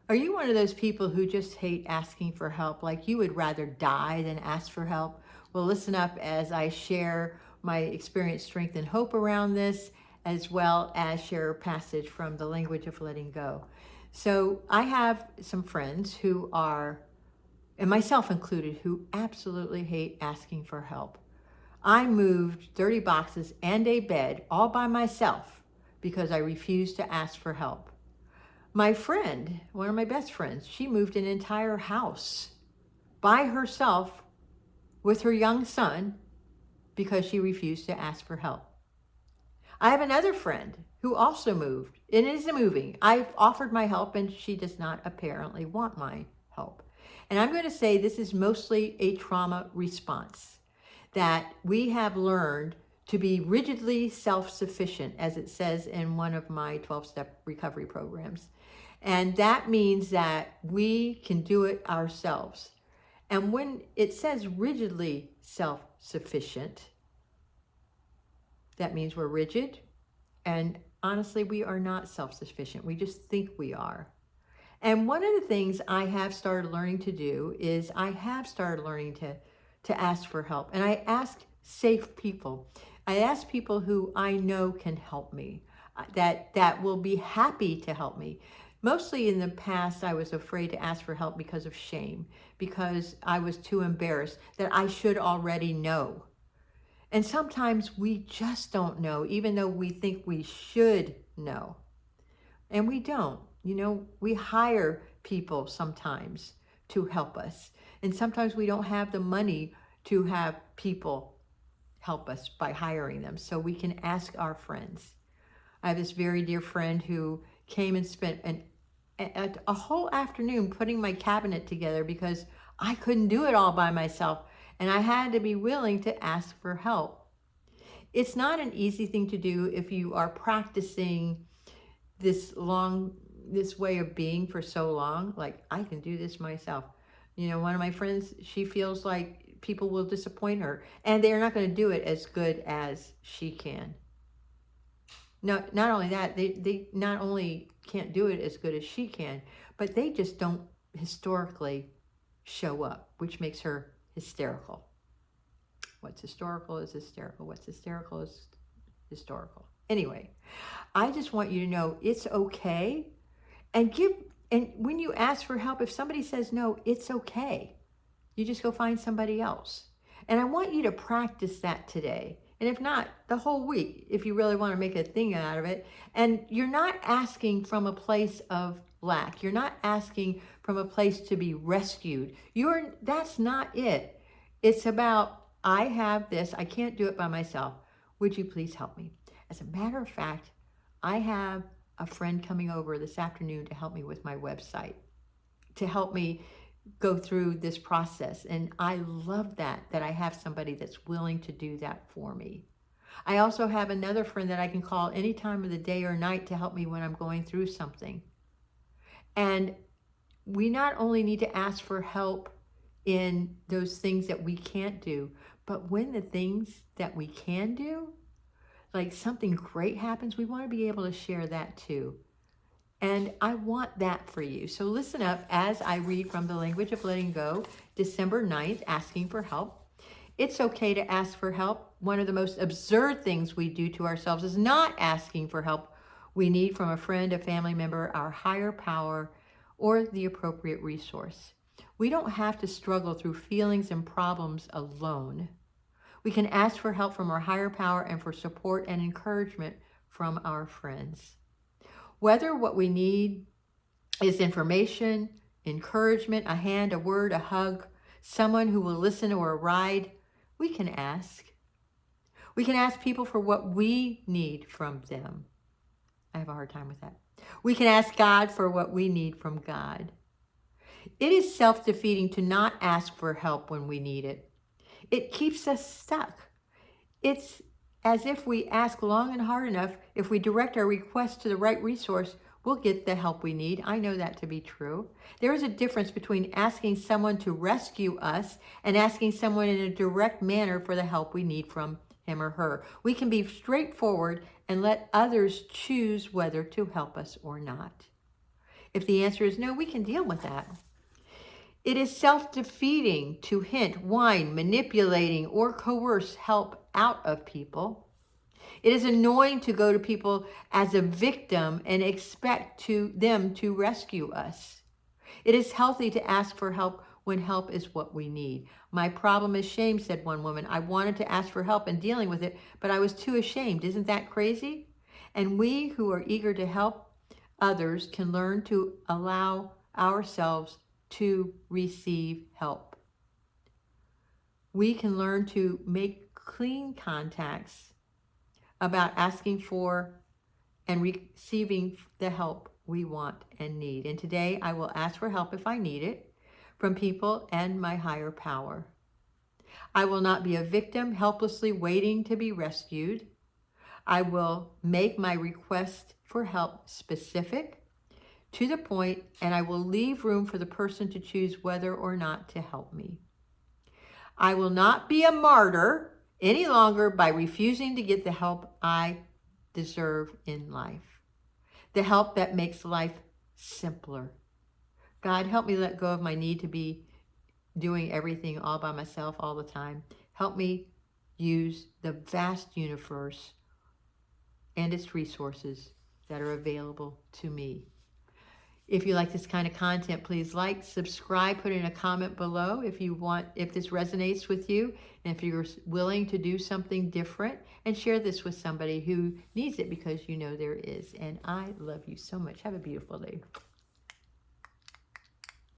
Are you one of those people who just hate asking for help? Like you would rather die than ask for help? Well, listen up as I share my experience, strength, and hope around this, as well as share a passage from the language of letting go. So I have some friends who are, and myself included, who absolutely hate asking for help. I moved 30 boxes and a bed all by myself because I refused to ask for help. My friend, one of my best friends, she moved an entire house by herself with her young son because she refused to ask for help. I have another friend who also moved and is moving. I've offered my help and she does not apparently want my help. And I'm going to say this is mostly a trauma response, that we have learned to be rigidly self-sufficient, as it says in one of my 12-step recovery programs. And that means that we can do it ourselves. And when it says rigidly self-sufficient, that means we're rigid. And honestly, we are not self-sufficient. We just think we are. And one of the things I have started learning to do is I have started learning to ask for help. And I ask safe people. I ask people who I know can help me, that will be happy to help me. Mostly in the past, I was afraid to ask for help because of shame, because I was too embarrassed that I should already know. And sometimes we just don't know, even though we think we should know. And we don't. You know, we hire people sometimes to help us. And sometimes we don't have the money to have people help us by hiring them. So we can ask our friends. I have this very dear friend who came and spent a whole afternoon putting my cabinet together because I couldn't do it all by myself. And I had to be willing to ask for help. It's not an easy thing to do if you are practicing this way of being for so long. Like, I can do this myself. You know, one of my friends, she feels like people will disappoint her and they're not going to do it as good as she can. No, not only that, they not only can't do it as good as she can, but they just don't historically show up, which makes her hysterical. What's historical is hysterical. What's hysterical is historical. Anyway, I just want you to know it's okay. And when you ask for help, if somebody says no, it's okay. You just go find somebody else. And I want you to practice that today. And if not, the whole week, if you really want to make a thing out of it. And you're not asking from a place of lack. You're not asking from a place to be rescued. That's not it. It's about, I have this, I can't do it by myself. Would you please help me? As a matter of fact, I have a friend coming over this afternoon to help me with my website, to help me go through this process. And I love that I have somebody that's willing to do that for me. I also have another friend that I can call any time of the day or night to help me when I'm going through something. And we not only need to ask for help in those things that we can't do, but when the things that we can do, like something great happens, we want to be able to share that too. And I want that for you. So listen up as I read from the language of letting go, December 9th, asking for help. It's okay to ask for help. One of the most absurd things we do to ourselves is not asking for help we need from a friend, a family member, our higher power, or the appropriate resource. We don't have to struggle through feelings and problems alone. We can ask for help from our higher power and for support and encouragement from our friends. Whether what we need is information, encouragement, a hand, a word, a hug, someone who will listen, or a ride, we can ask. We can ask people for what we need from them. I have a hard time with that. We can ask God for what we need from God. It is self-defeating to not ask for help when we need it. It keeps us stuck. It's as if we ask long and hard enough, if we direct our request to the right resource, we'll get the help we need. I know that to be true. There is a difference between asking someone to rescue us and asking someone in a direct manner for the help we need from him or her. We can be straightforward and let others choose whether to help us or not. If the answer is no, we can deal with that. It is self-defeating to hint, whine, manipulating, or coerce help out of people. It is annoying to go to people as a victim and expect them to rescue us. It is healthy to ask for help when help is what we need. My problem is shame, said one woman. I wanted to ask for help in dealing with it, but I was too ashamed. Isn't that crazy? And we who are eager to help others can learn to allow ourselves to receive help. We can learn to make clean contacts about asking for and receiving the help we want and need. And today I will ask for help if I need it from people and my higher power. I will not be a victim helplessly waiting to be rescued. I will make my request for help specific, to the point, and I will leave room for the person to choose whether or not to help me. I will not be a martyr any longer by refusing to get the help I deserve in life. The help that makes life simpler. God, help me let go of my need to be doing everything all by myself all the time. Help me use the vast universe and its resources that are available to me. If you like this kind of content, please like, subscribe, put in a comment below if this resonates with you, and if you're willing to do something different, and share this with somebody who needs it, because you know there is. And I love you so much. Have a beautiful day.